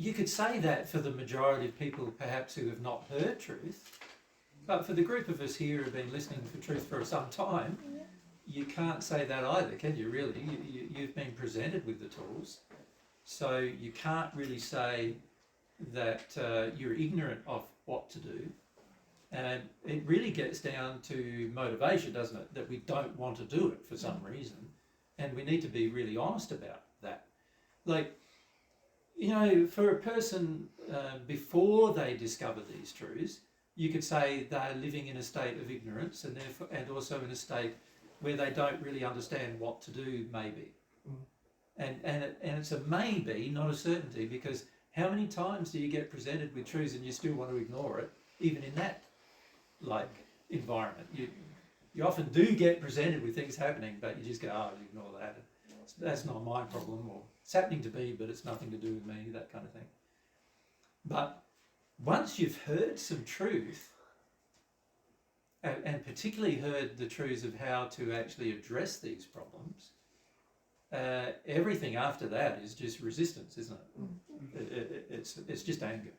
you could say that for the majority of people perhaps who have not heard truth, but for the group of us here who have been listening for truth for some time, you can't say that either, can you, really? You've been presented with the tools, so you can't really say that you're ignorant of what to do. And it really gets down to motivation, doesn't it? That we don't want to do it for some reason. And we need to be really honest about that. Like, you know, for a person before they discover these truths, you could say they're living in a state of ignorance and therefore, and also in a state where they don't really understand what to do, maybe. And it's a maybe, not a certainty, because how many times do you get presented with truths and you still want to ignore it, even in that environment? You often do get presented with things happening, but you just go, oh, ignore that. That's not my problem, or it's happening to me, but it's nothing to do with me, that kind of thing. But once you've heard some truth, and particularly heard the truths of how to actually address these problems, everything after that is just resistance, isn't it? It's just anger.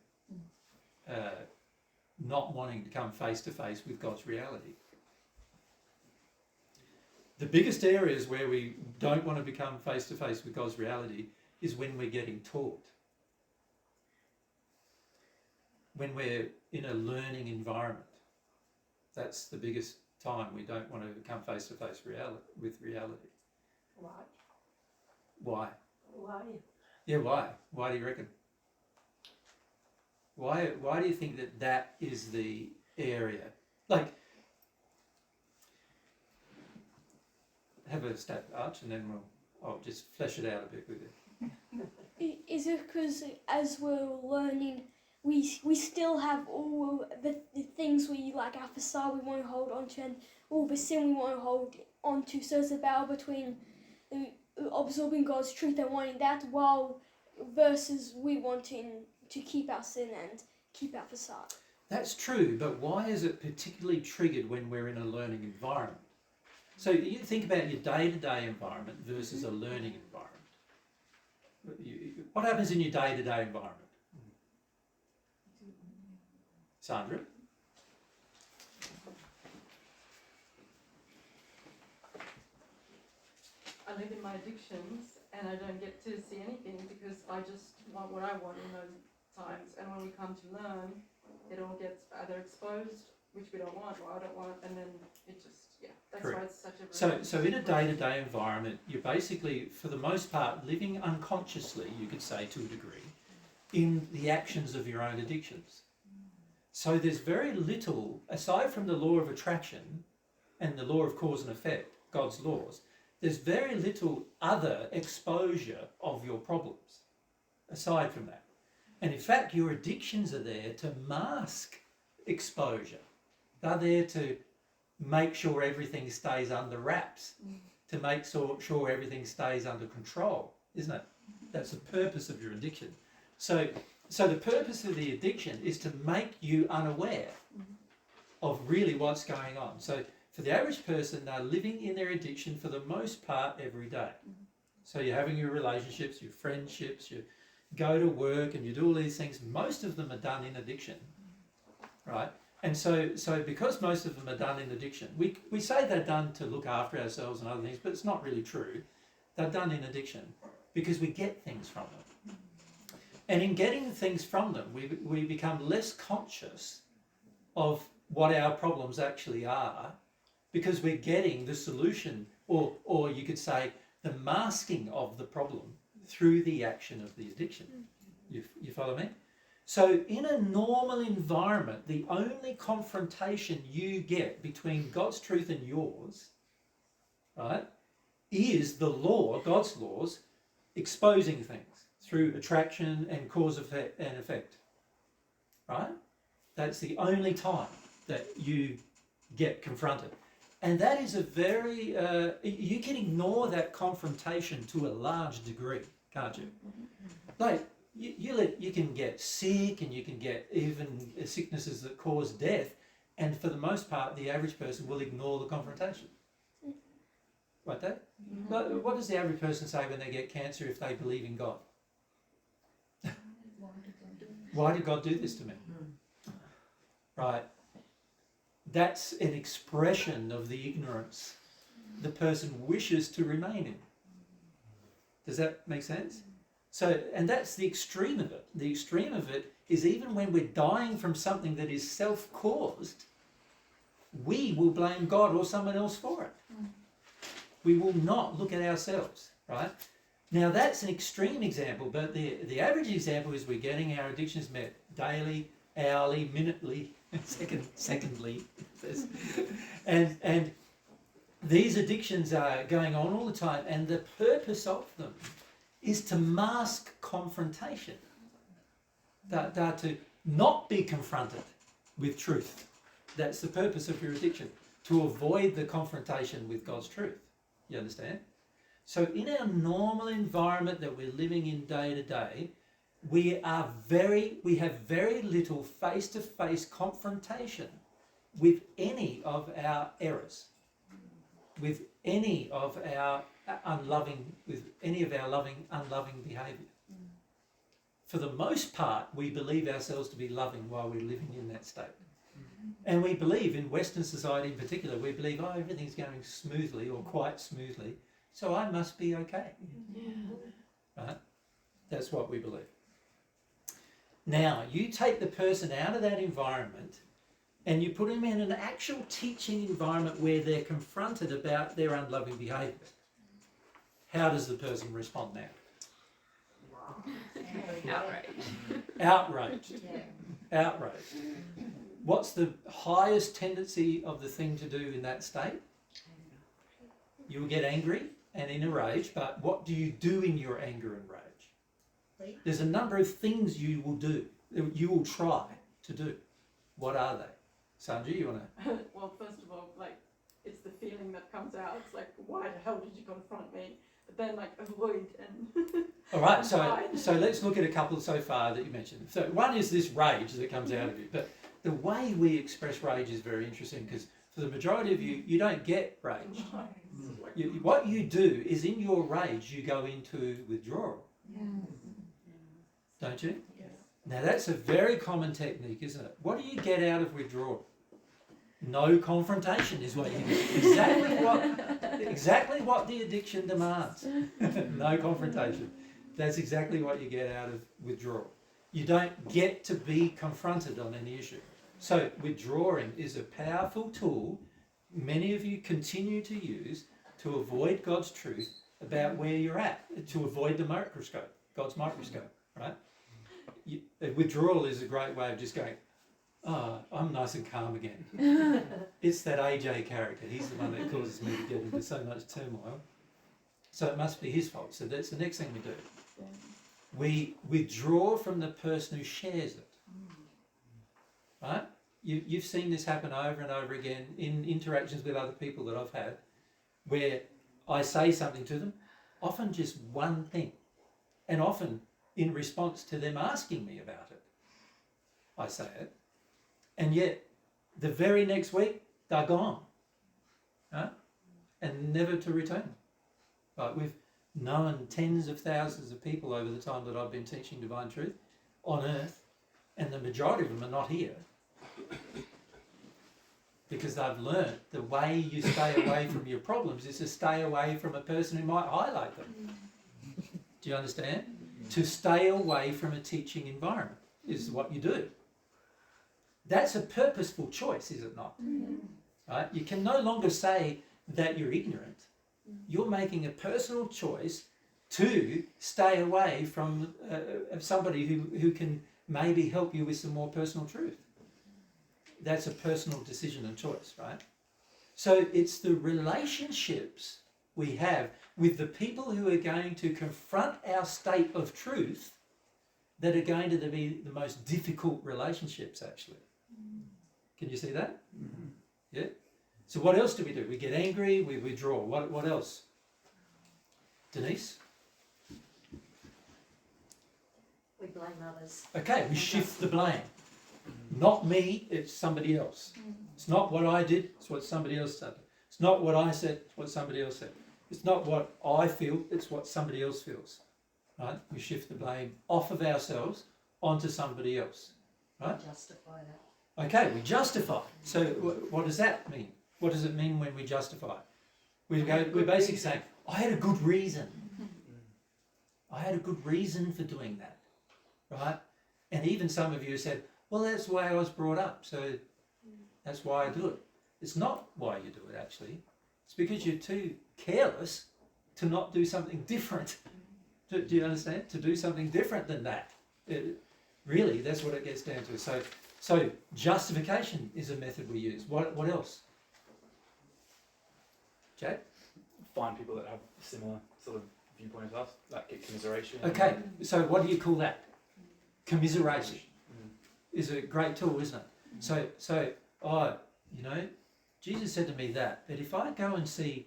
Not wanting to come face to face with God's reality. The biggest areas where we don't want to become face to face with God's reality is when we're getting taught. When we're in a learning environment. That's the biggest time we don't want to come face to face with reality. Why? Why? Why? Yeah, why? Why do you reckon? Why do you think that is the area? Like, have a stab, Arch, and then I'll just flesh it out a bit with you. Is it because as we're learning, we still have all the things we like our facade we want to hold on to, and all the sin we want to hold on to, so it's a battle between absorbing God's truth and wanting that, while versus we wanting to keep our sin and keep our facade. That's true, but why is it particularly triggered when we're in a learning environment? So you think about your day-to-day environment versus a learning environment. What happens in your day-to-day environment? Sandra? I live in my addictions and I don't get to see anything because I just want what I want in those times. And when we come to learn, it all gets either exposed, which we don't want, or I don't want, and then it just, that's Correct. why it's such a... So in a day-to-day environment, you're basically, for the most part, living unconsciously, you could say, to a degree, in the actions of your own addictions. So there's very little, aside from the law of attraction and the law of cause and effect, God's laws, there's very little other exposure of your problems, aside from that. And in fact, your addictions are there to mask exposure. They're there to make sure everything stays under wraps, to make sure everything stays under control, isn't it? That's the purpose of your addiction. So the purpose of the addiction is to make you unaware of really what's going on. So for the average person, they're living in their addiction for the most part every day. So you're having your relationships, your friendships, you go to work and you do all these things. Most of them are done in addiction, right? And so because most of them are done in addiction, we say they're done to look after ourselves and other things, but it's not really true. They're done in addiction because we get things from them. And in getting things from them, we become less conscious of what our problems actually are, because we're getting the solution, or you could say the masking of the problem through the action of the addiction. You follow me? So in a normal environment, the only confrontation you get between God's truth and yours, right, is the law, God's laws, exposing things through attraction and cause and effect, right? That's the only time that you get confronted. And that is a very, you can ignore that confrontation to a large degree, can't you? Like, you can get sick and you can get even sicknesses that cause death, and for the most part, the average person will ignore the confrontation. Right, Dave? What does the average person say when they get cancer if they believe in God? Why did God do this to me? Right. That's an expression of the ignorance the person wishes to remain in. Does that make sense? So, and that's the extreme of it. The extreme of it is even when we're dying from something that is self-caused, we will blame God or someone else for it. We will not look at ourselves, right? Now that's an extreme example, but the average example is we're getting our addictions met daily, hourly, minutely, secondly, and these addictions are going on all the time, and the purpose of them is to mask confrontation. They're to not be confronted with truth. That's the purpose of your addiction, to avoid the confrontation with God's truth. You understand? So in our normal environment that we're living in day to day, we have very little face-to-face confrontation with any of our errors, with any of our unloving behaviour. For the most part, we believe ourselves to be loving while we're living in that state. And we believe, in Western society in particular, we believe, oh, everything's going smoothly or quite smoothly, so I must be okay. Right? That's what we believe. Now, you take the person out of that environment and you put them in an actual teaching environment where they're confronted about their unloving behaviour. How does the person respond now? Outraged. Outraged. What's the highest tendency of the thing to do in that state? You will get angry and in a rage, but what do you do in your anger and rage? There's a number of things you will do, you will try to do. What are they? Sanju, you want to? Well, first of all, like, it's the feeling that comes out. It's like, why the hell did you confront me? But then, like, avoid and... All right, so let's look at a couple so far that you mentioned. So one is this rage that comes out of you. But the way we express rage is very interesting, because for the majority of you, you don't get rage. What you do is, in your rage, you go into withdrawal. Don't you? Yes. Now that's a very common technique, isn't it? What do you get out of withdrawal? No confrontation is what you get. Exactly what the addiction demands. No confrontation. That's exactly what you get out of withdrawal. You don't get to be confronted on any issue. So withdrawing is a powerful tool many of you continue to use to avoid God's truth about where you're at, to avoid the microscope, God's microscope, right? Withdrawal is a great way of just going, oh, I'm nice and calm again. It's that AJ character. He's the one that causes me to get into so much turmoil. So it must be his fault. So that's the next thing we do. We withdraw from the person who shares it. Right? You've seen this happen over and over again in interactions with other people that I've had, where I say something to them, often just one thing, and often in response to them asking me about it. I say it. And yet, the very next week, they're gone. Right? And never to return. Like, we've known tens of thousands of people over the time that I've been teaching divine truth on earth, and the majority of them are not here. Because they've learnt the way you stay away from your problems is to stay away from a person who might highlight them. Do you understand? To stay away from a teaching environment is what you do. That's a purposeful choice, is it not? Right? You can no longer say that you're ignorant. You're making a personal choice to stay away from somebody who can maybe help you with some more personal truth. That's a personal decision and choice, right? So it's the relationships we have with the people who are going to confront our state of truth that are going to be the most difficult relationships, actually. Can you see that? Yeah? So what else do? We get angry, we withdraw. What else? Denise? We blame others. Okay, we shift the blame. Not me, it's somebody else. It's not what I did, it's what somebody else said. It's not what I said, it's what somebody else said. It's not what I feel, it's what somebody else feels. Right? We shift the blame off of ourselves onto somebody else, right? Justify that. Okay, we justify. So what does that mean? What does it mean when we justify? We're basically saying, I had a good reason. I had a good reason for doing that, right? And even some of you said, well, that's the way I was brought up, so that's why I do it. It's not why you do it, actually. It's because you're too careless to not do something different. Do you understand? To do something different than that. Really, that's what it gets down to. So justification is a method we use. What else? Jack? Find people that have a similar sort of viewpoint as us, like get commiseration. Okay, so what do you call that? Commiseration is a great tool, isn't it? So Jesus said to me that if I go and see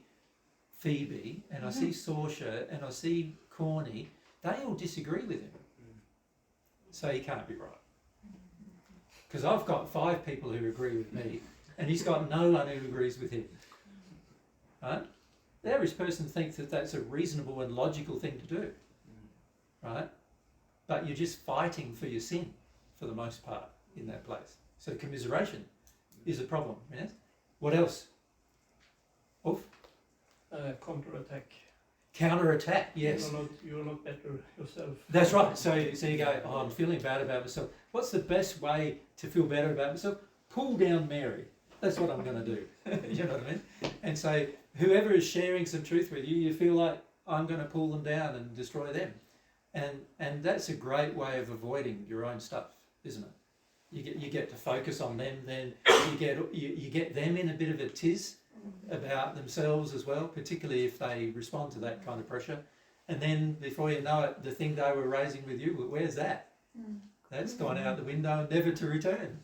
Phoebe and I see Saoirse and I see Corny, they all disagree with him. So he can't be right. Because I've got 5 people who agree with me and he's got no one who agrees with him. Right? The average person thinks that that's a reasonable and logical thing to do. Right? But you're just fighting for your sin for the most part in that place. So commiseration is a problem. Yes? What else? Ulf? Counter-attack. Counter-attack, yes. You're not better yourself. That's right. So you go, oh, I'm feeling bad about myself. What's the best way to feel better about myself? Pull down Mary. That's what I'm going to do. You know what I mean? And so whoever is sharing some truth with you, you feel like I'm going to pull them down and destroy them. And that's a great way of avoiding your own stuff, isn't it? You get to focus on them, then you get them in a bit of a tiz about themselves as well, particularly if they respond to that kind of pressure. And then before you know it, the thing they were raising with you, where's that? That's gone out the window, never to return.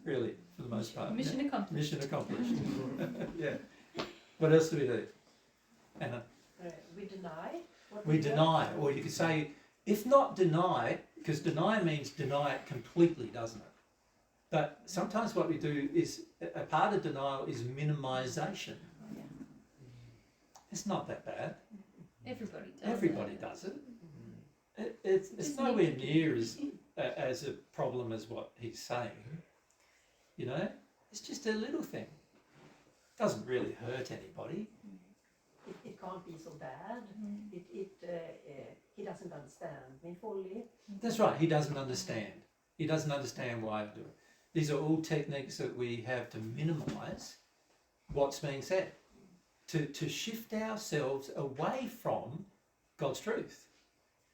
Really, for the most part. Mission accomplished. Mission accomplished. Yeah. What else do we do? Anna? We deny. We deny, or you could say, if not deny, because deny means deny it completely, doesn't it? But sometimes what we do is, a part of denial is minimization. It's not that bad. Everybody does. Everybody does it. It's nowhere near as a problem as what he's saying. You know, it's just a little thing. Doesn't really hurt anybody. It can't be so bad. He doesn't understand me fully. That's right, he doesn't understand. He doesn't understand why I do it. These are all techniques that we have to minimise what's being said, to shift ourselves away from God's truth.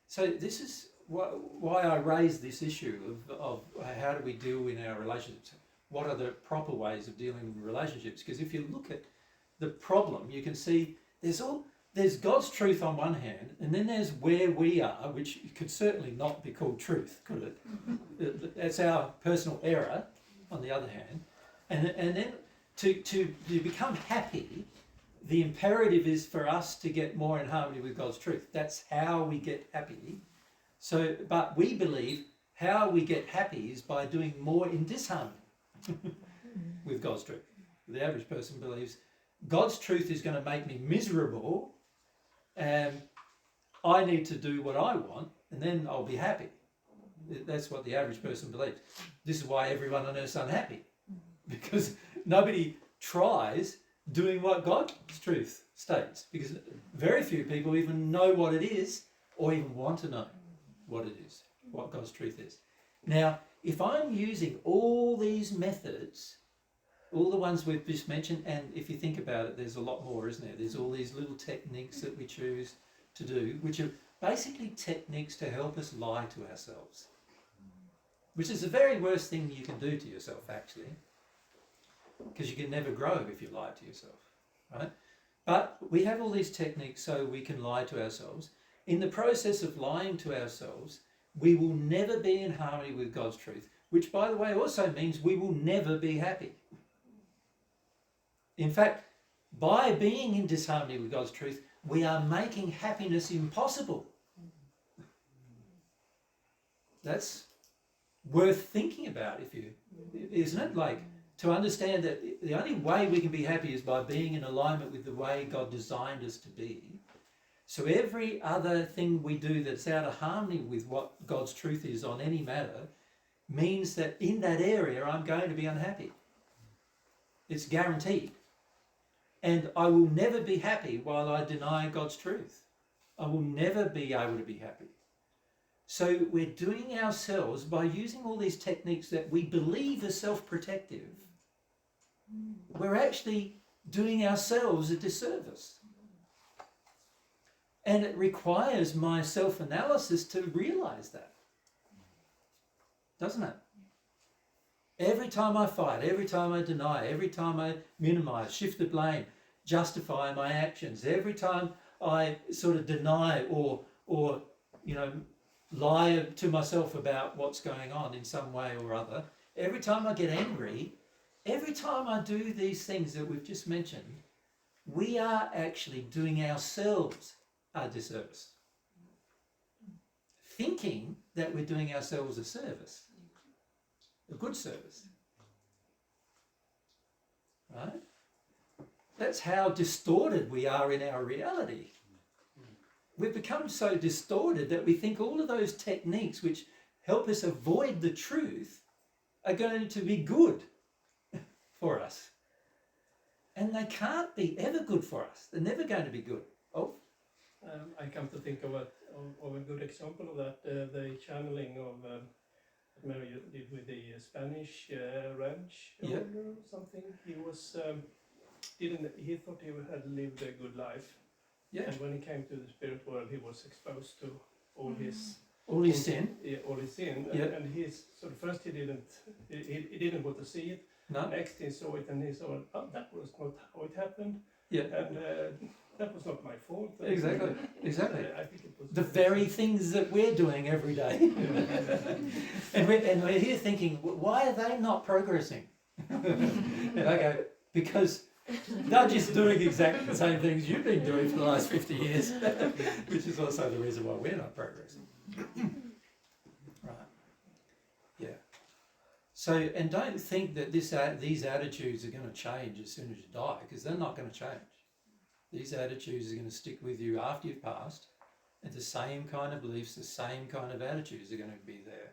So this is why I raised this issue of how do we deal in our relationships? What are the proper ways of dealing with relationships? Because if you look at the problem, you can see there's God's truth on one hand, and then there's where we are, which could certainly not be called truth, could it? That's our personal error, on the other hand. And then to become happy, the imperative is for us to get more in harmony with God's truth. That's how we get happy. So, but we believe how we get happy is by doing more in disharmony with God's truth. The average person believes God's truth is going to make me miserable, and I need to do what I want, and then I'll be happy. That's what the average person believes. This is why everyone on earth is unhappy, because nobody tries doing what God's truth states, because very few people even know what it is or even want to know what it is, what God's truth is. Now, if I'm using all these methods, all the ones we've just mentioned, and if you think about it, there's a lot more, isn't there? There's all these little techniques that we choose to do, which are basically techniques to help us lie to ourselves, which is the very worst thing you can do to yourself, actually, because you can never grow if you lie to yourself, right? But we have all these techniques so we can lie to ourselves. In the process of lying to ourselves, we will never be in harmony with God's truth, which, by the way, also means we will never be happy. In fact, by being in disharmony with God's truth, we are making happiness impossible. That's worth thinking about, isn't it? Like, to understand that the only way we can be happy is by being in alignment with the way God designed us to be. So every other thing we do that's out of harmony with what God's truth is on any matter means that in that area I'm going to be unhappy. It's guaranteed. And I will never be happy while I deny God's truth. I will never be able to be happy. So we're doing ourselves, by using all these techniques that we believe are self-protective, we're actually doing ourselves a disservice. And it requires my self-analysis to realise that, doesn't it? Every time I fight, every time I deny, every time I minimise, shift the blame, justify my actions, every time I sort of deny or lie to myself about what's going on in some way or other, every time I get angry, every time I do these things that we've just mentioned, we are actually doing ourselves a disservice, thinking that we're doing ourselves a service, a good service, right? That's how distorted we are in our reality. We've become so distorted that we think all of those techniques which help us avoid the truth are going to be good for us. And they can't be ever good for us. They're never going to be good. Oh? I come to think of a good example of that, the channeling of that Mary did with the Spanish ranch owner or something. He was he thought he had lived a good life, and when he came to the spirit world, he was exposed to all his sin. Yeah, all his sin, and he's sort of first he didn't want to see it. No. Next he saw it and he saw, oh, that was not how it happened. Yeah. And that was not my fault. Exactly. I think it was The very things that we're doing every day. and we're here thinking, why are they not progressing? And I go, because they're just doing exactly the same things you've been doing for the last 50 years, which is also the reason why we're not progressing. Right. Yeah. So, and don't think that these attitudes are going to change as soon as you die, because they're not going to change. These attitudes are going to stick with you after you've passed, and the same kind of beliefs, the same kind of attitudes are going to be there.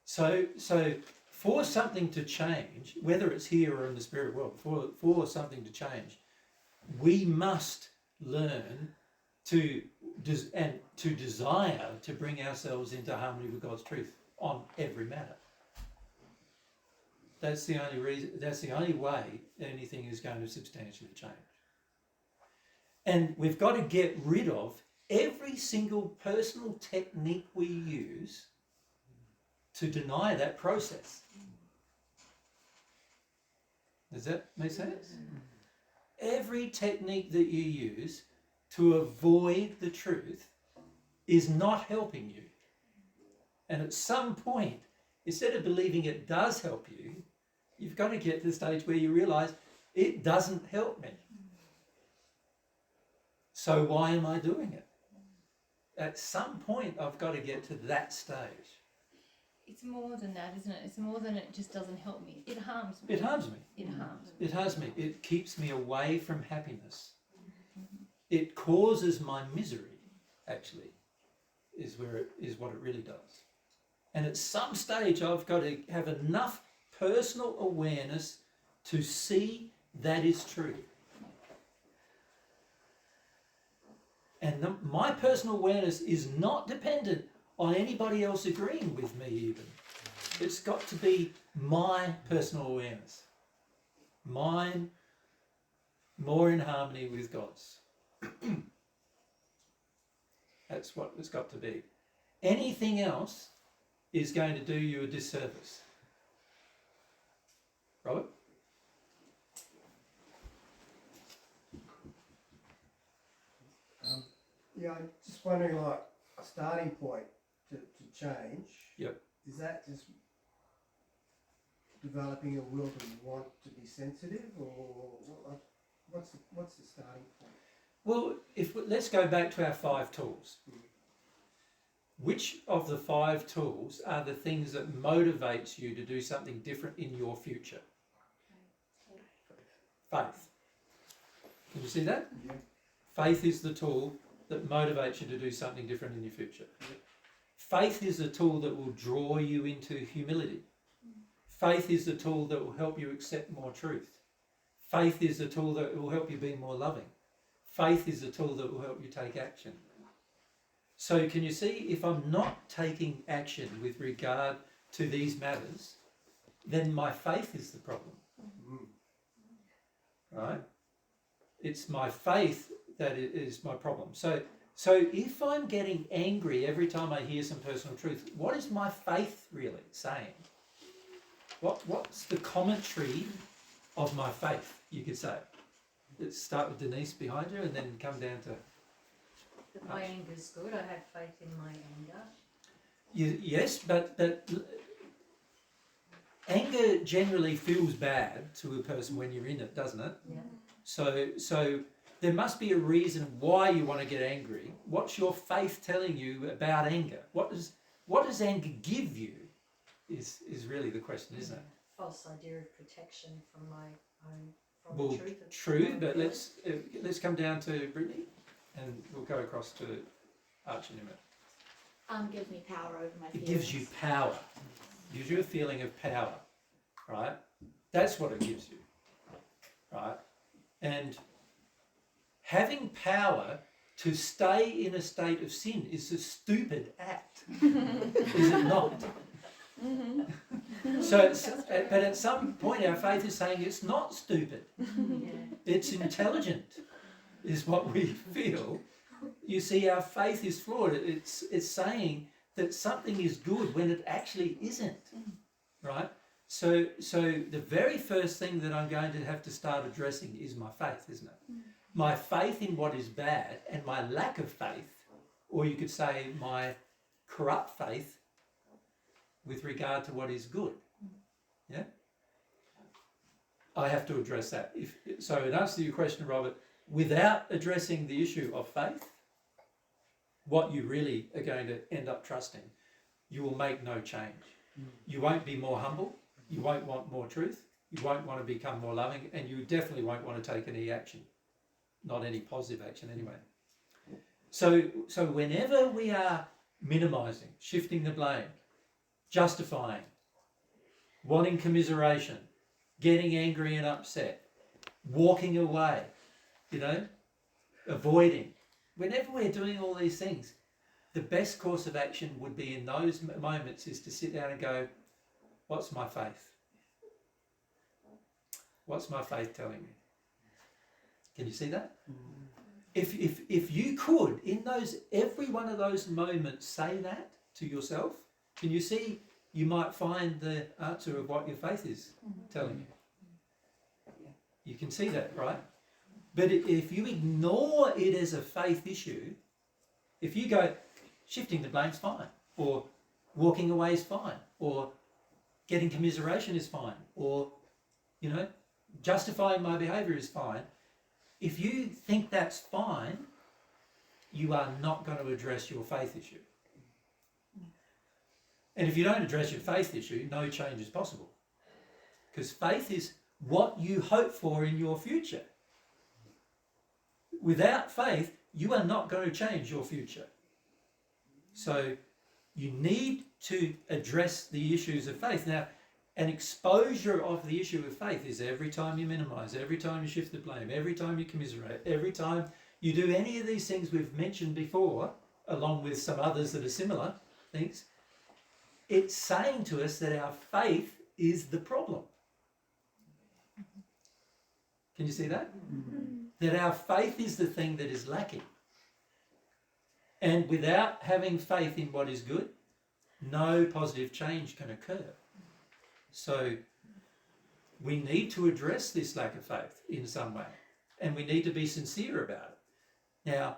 So for something to change, whether it's here or in the spirit world, for something to change, we must learn to desire to bring ourselves into harmony with God's truth on every matter. That's the only reason. That's the only way anything is going to substantially change. And we've got to get rid of every single personal technique we use to deny that process. Does that make sense? Every technique that you use to avoid the truth is not helping you. And at some point, instead of believing it does help you, you've got to get to the stage where you realise it doesn't help me. So why am I doing it? At some point, I've got to get to that stage. It's more than that, isn't it? It's more than it just doesn't help me. It harms me. It harms me. It harms me. It harms me. It keeps me away from happiness. It causes my misery, actually, is what it really does. And at some stage, I've got to have enough personal awareness to see that is true. And my personal awareness is not dependent on anybody else agreeing with me even. It's got to be my personal awareness. Mine, more in harmony with God's. That's what it's got to be. Anything else is going to do you a disservice. Robert? Yeah, I'm just wondering, like, a starting point to change. Yep. Is that just developing a will to want to be sensitive, or what's the starting point? Well, let's go back to our 5 tools. Which of the 5 tools are the things that motivates you to do something different in your future? Faith. Can you see that? Yeah. Faith is the tool that motivates you to do something different in your future. Faith is a tool that will draw you into humility. Faith is the tool that will help you accept more truth. Faith is the tool that will help you be more loving. Faith is the tool that will help you take action. So can you see, if I'm not taking action with regard to these matters, then my faith is the problem. Right? It's my faith that is my problem. So if I'm getting angry every time I hear some personal truth, what is my faith really saying? What's the commentary of my faith, you could say? Let's start with Denise behind you and then come down to... That my anger's good, I have faith in my anger. Yes, but anger generally feels bad to a person when you're in it, doesn't it? Yeah. So there must be a reason why you want to get angry. What's your faith telling you about anger? What does anger give you is really the question, isn't it? False idea of protection from my own, from Well, the truth of true, my but feelings. let's come down to Brittany and we'll go across to Archie in a minute. Gives me power over my It feelings. gives you power. It gives you a feeling of power, right? That's what it gives you, right? And having power to stay in a state of sin is a stupid act, is it not? But at some point our faith is saying it's not stupid, it's intelligent, is what we feel. You see, our faith is flawed. It's saying that something is good when it actually isn't, right? So the very first thing that I'm going to have to start addressing is my faith, isn't it? My faith in what is bad and my lack of faith, or you could say my corrupt faith with regard to what is good. Yeah? I have to address that. So in answer to your question, Robert, without addressing the issue of faith, what you really are going to end up trusting, you will make no change. You won't be more humble, you won't want more truth, you won't want to become more loving, and you definitely won't want to take any action. Not any positive action anyway. So whenever we are minimizing, shifting the blame, justifying, wanting commiseration, getting angry and upset, walking away, avoiding, whenever we're doing all these things, the best course of action would be in those moments is to sit down and go, what's my faith? What's my faith telling me? Can you see that? If you could, in every one of those moments, say that to yourself, can you see you might find the answer of what your faith is telling you? You can see that, right? But if you ignore it as a faith issue, if you go, shifting the blame's fine, or walking away is fine, or getting commiseration is fine, or, justifying my behaviour is fine, if you think that's fine, you are not going to address your faith issue. And if you don't address your faith issue, no change is possible. Because faith is what you hope for in your future. Without faith, you are not going to change your future. So you need to address the issues of faith. Now, an exposure of the issue of faith is every time you minimize, every time you shift the blame, every time you commiserate, every time you do any of these things we've mentioned before, along with some others that are similar things, it's saying to us that our faith is the problem. Can you see that? That our faith is the thing that is lacking. And without having faith in what is good, no positive change can occur. So we need to address this lack of faith in some way, and we need to be sincere about it. Now,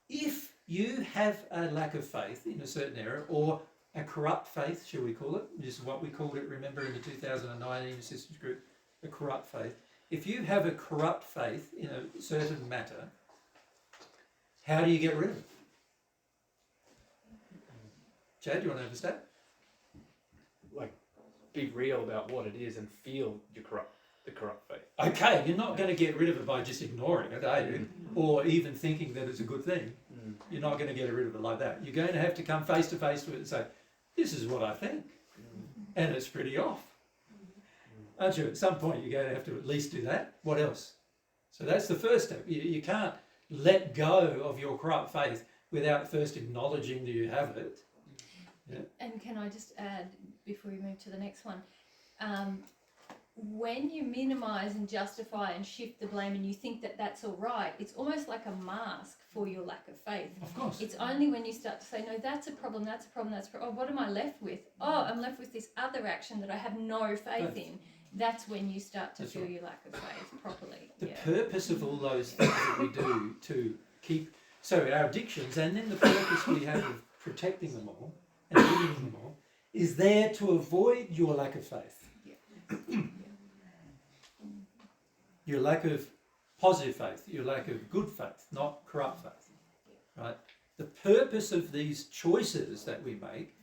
if you have a lack of faith in a certain area, or a corrupt faith, shall we call it, this is what we called it, remember, in the 2019 assistance group, a corrupt faith. If you have a corrupt faith in a certain matter, how do you get rid of it? Chad, do you want to have a stab? Be real about what it is and feel the corrupt faith. Okay, you're not going to get rid of it by just ignoring it, are you? Or even thinking that it's a good thing. You're not going to get rid of it like that. You're going to have to come face to face with it and say, this is what I think. And it's pretty off. Aren't you? At some point you're going to have to at least do that. What else? So that's the first step. You can't let go of your corrupt faith without first acknowledging that you have it. Yeah. And can I just add, before we move to the next one, when you minimise and justify and shift the blame and you think that that's all right, it's almost like a mask for your lack of faith. Of course. It's only when you start to say, no, that's a problem, that's a problem, that's a problem. Oh, what am I left with? Oh, I'm left with this other action that I have no faith in. That's when you start to feel your lack of faith properly. The purpose of all those things that we do to keep, so our addictions, and then the purpose we have of protecting them all and healing them all, is there to avoid your lack of faith. Your lack of positive faith, your lack of good faith, not corrupt faith. Right? The purpose of these choices that we make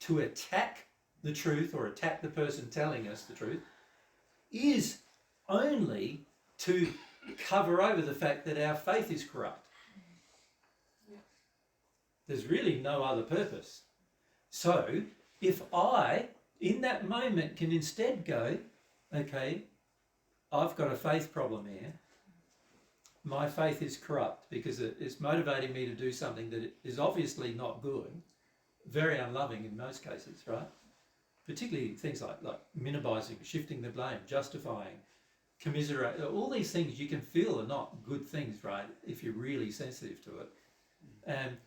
to attack the truth or attack the person telling us the truth is only to cover over the fact that our faith is corrupt. There's really no other purpose. So if I, in that moment, can instead go, okay, I've got a faith problem here. My faith is corrupt because it's motivating me to do something that is obviously not good, very unloving in most cases, right? Particularly things like minimising, shifting the blame, justifying, commiserate, all these things you can feel are not good things, right, if you're really sensitive to it. And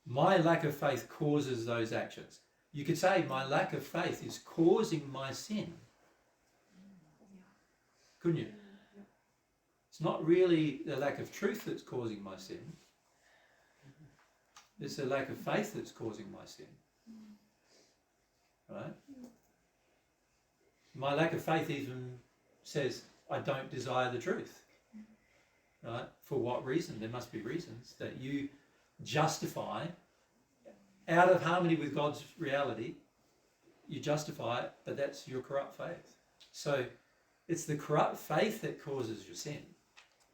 my lack of faith causes those actions. You could say my lack of faith is causing my sin. Couldn't you? It's not really the lack of truth that's causing my sin. It's the lack of faith that's causing my sin. Right? My lack of faith even says I don't desire the truth. Right? For what reason? There must be reasons that you justify out of harmony with God's reality. You justify it, but that's your corrupt faith. So it's the corrupt faith that causes your sin.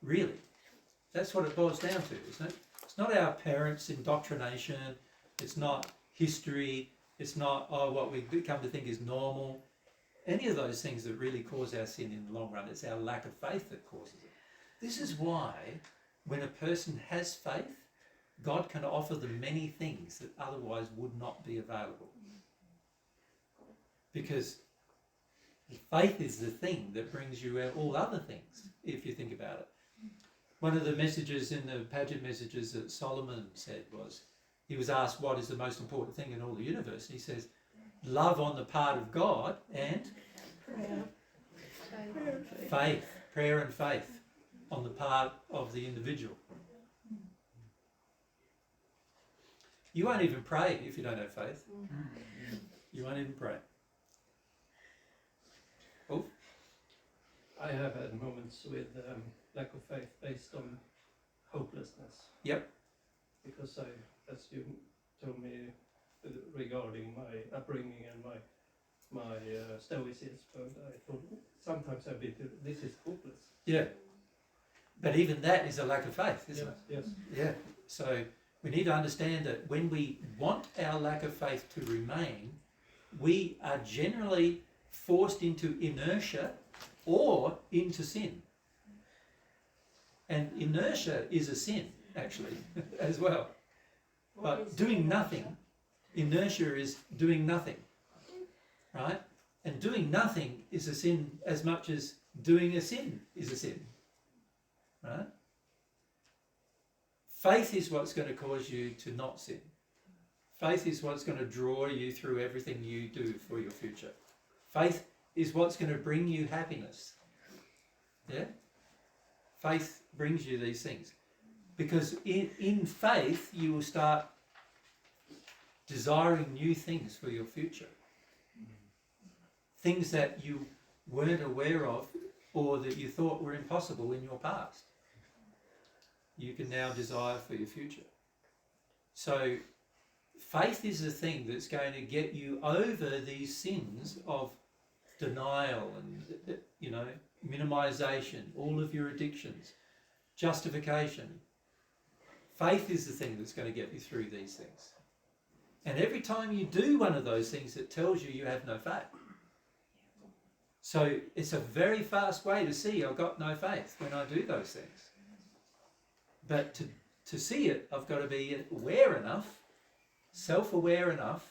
Really. That's what it boils down to, isn't it? It's not our parents' indoctrination. It's not history. It's not, what we come to think is normal. Any of those things that really cause our sin in the long run, it's our lack of faith that causes it. This is why when a person has faith, God can offer them many things that otherwise would not be available. Because faith is the thing that brings you all other things, if you think about it. One of the messages in the Paget messages that Solomon said was, he was asked what is the most important thing in all the universe. And he says, love on the part of God and faith, prayer and faith on the part of the individual. You won't even pray if you don't have faith. You won't even pray. Oh. I have had moments with lack of faith based on hopelessness. Yep. Because as you told me regarding my upbringing and my stoicism, I thought sometimes I've been this is hopeless. Yeah. But even that is a lack of faith, isn't it? Yes. Yeah. So we need to understand that when we want our lack of faith to remain, we are generally forced into inertia or into sin. And inertia is a sin, actually, as well. But doing nothing, inertia is doing nothing, right? And doing nothing is a sin as much as doing a sin is a sin, right? Faith is what's going to cause you to not sin. Faith is what's going to draw you through everything you do for your future. Faith is what's going to bring you happiness. Yeah? Faith brings you these things. Because in faith, you will start desiring new things for your future. Things that you weren't aware of or that you thought were impossible in your past. You can now desire for your future. So faith is the thing that's going to get you over these sins of denial and, minimization, all of your addictions, justification, Faith is the thing that's going to get you through these things. And every time you do one of those things, it tells you you have no faith. So it's a very fast way to see I've got no faith when I do those things. But to see it, I've got to be aware enough, self-aware enough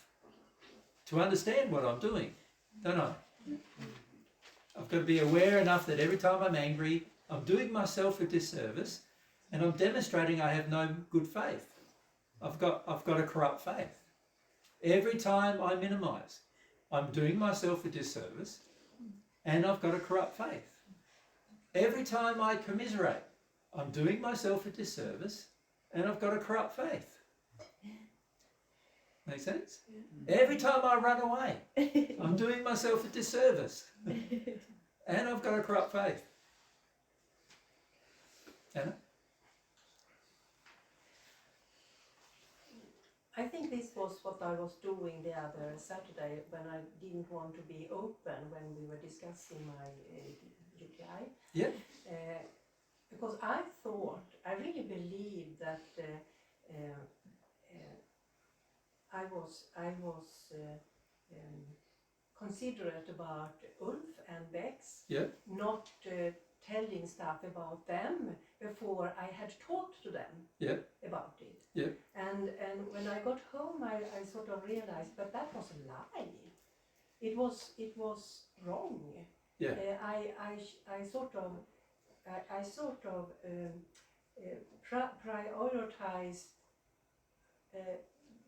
to understand what I'm doing, don't I? I've got to be aware enough that every time I'm angry, I'm doing myself a disservice and I'm demonstrating I have no good faith. I've got a corrupt faith. Every time I minimise, I'm doing myself a disservice and I've got a corrupt faith. Every time I commiserate, I'm doing myself a disservice and I've got a corrupt faith. Make sense? Every time I run away, I'm doing myself a disservice and I've got a corrupt faith. Anna? I think this was what I was doing the other Saturday when I didn't want to be open when we were discussing my UTI. Yeah. Because I really believed that I was considerate about Ulf and Bex, not telling stuff about them before I had talked to them about it. Yeah. And when I got home, I sort of realized, but that was a lie. It was wrong. Yeah. I sort of prioritized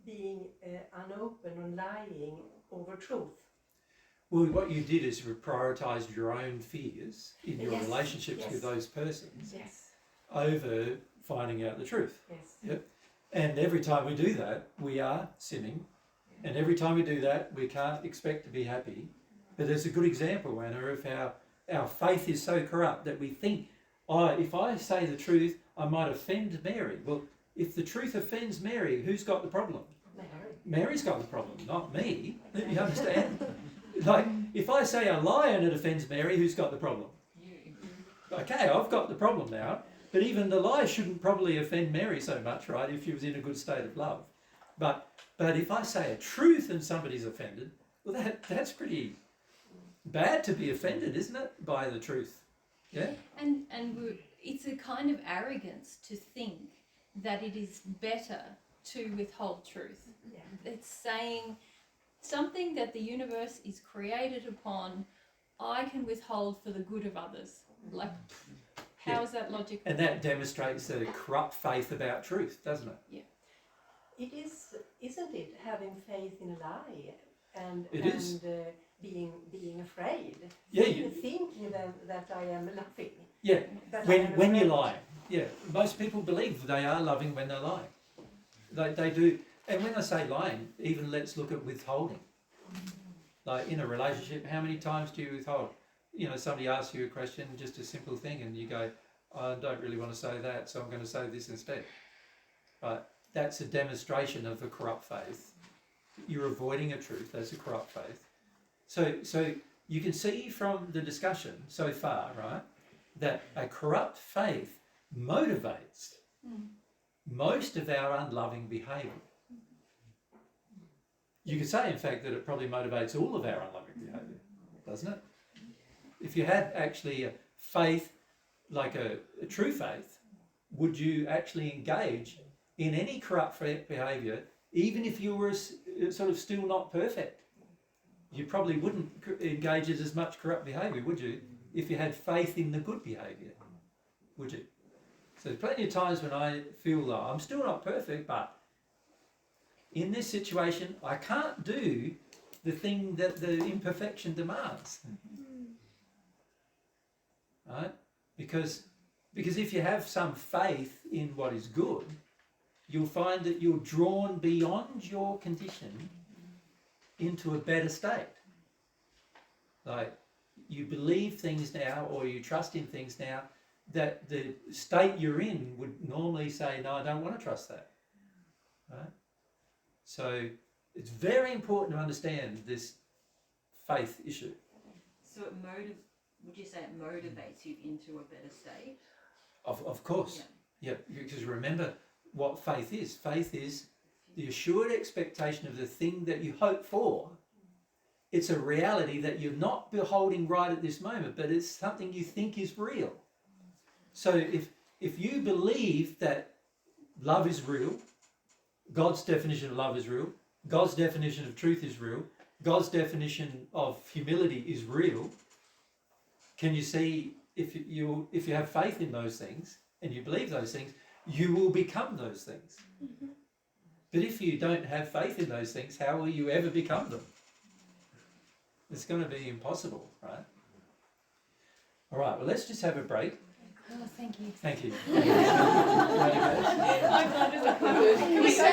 being unopen and lying over truth. Well, what you did is you prioritised your own fears in your relationships with those persons over finding out the truth. Yes. Yep. And every time we do that, we are sinning. And every time we do that, we can't expect to be happy. But there's a good example, Anna, of how our faith is so corrupt that we think, if I say the truth, I might offend Mary. Well, if the truth offends Mary, who's got the problem? Mary. Mary's got the problem, not me. You understand? Like, if I say a lie and it offends Mary, who's got the problem? You. Okay, I've got the problem now. But even the lie shouldn't probably offend Mary so much, right, if she was in a good state of love. But if I say a truth and somebody's offended, well, that's pretty bad to be offended, isn't it, by the truth? Yeah? And it's a kind of arrogance to think that it is better to withhold truth. Yeah. It's saying something that the universe is created upon, I can withhold for the good of others. Like, how is that logical? And that demonstrates a corrupt faith about truth, doesn't it? Yeah. It is, isn't it, having faith in a lie and being afraid, thinking that I am loving. Yeah, But when you're lying. Yeah, most people believe they are loving when they're lying. They do. And when I say lying, even let's look at withholding. Like in a relationship, how many times do you withhold? You know, somebody asks you a question, just a simple thing, and you go, I don't really want to say that, so I'm going to say this instead. Right? That's a demonstration of a corrupt faith. You're avoiding a truth, that's a corrupt faith. So you can see from the discussion so far, right, that a corrupt faith motivates most of our unloving behaviour. You could say, in fact, that it probably motivates all of our unloving behaviour, doesn't it? If you had actually a faith, like a true faith, would you actually engage in any corrupt behaviour, even if you were sort of still not perfect? You probably wouldn't engage in as much corrupt behaviour, would you, if you had faith in the good behaviour? Would you? So there's plenty of times when I feel like I'm still not perfect, but in this situation, I can't do the thing that the imperfection demands. Right? Because if you have some faith in what is good, you'll find that you're drawn beyond your condition into a better state. Like, you believe things now, or you trust in things now, that the state you're in would normally say, no, I don't want to trust that. Right? So it's very important to understand this faith issue. So would you say it motivates you into a better state? Of course. Yeah, because remember, what faith is. Faith is the assured expectation of the thing that you hope for. It's a reality that you're not beholding right at this moment, but it's something you think is real. So if you believe that love is real, God's definition of love is real, God's definition of truth is real, God's definition of humility is real, can you see if you have faith in those things and you believe those things, you will become those things. But if you don't have faith in those things, how will you ever become them? It's going to be impossible, right? All right, well, let's just have a break. Oh, thank you. Thank you. I'm glad it was a good. Can we go